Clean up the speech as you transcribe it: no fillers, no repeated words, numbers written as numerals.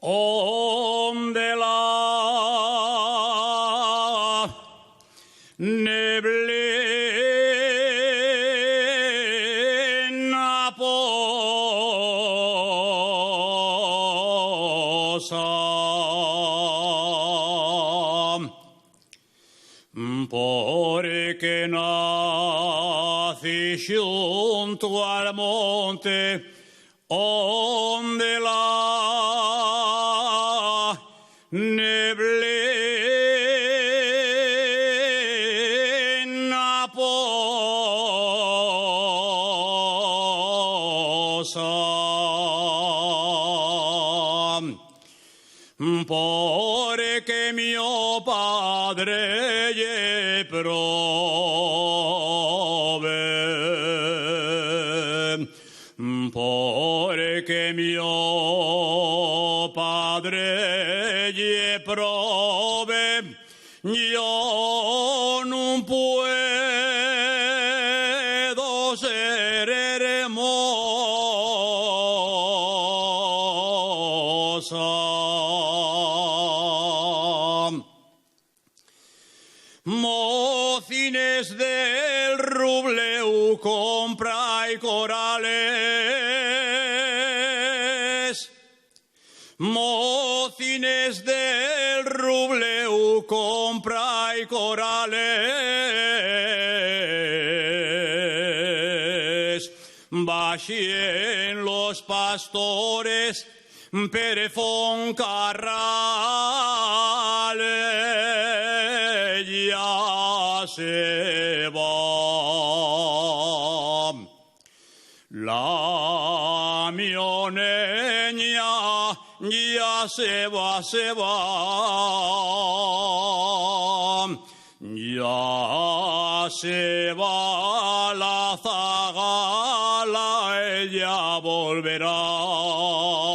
Onde la neblina posa, porque nací junto al monte, onde la neblina posa, porque mio Padre je prove, porque mio Padre je prove, yo non puedo ser hermosa. Mocines del Rubleu comprai corales, mocines del Rubleu comprai corales, baxien los pastores per Foncarrale, ya se va la mioneña, ya se va, ya se va la zagala, ella volverá.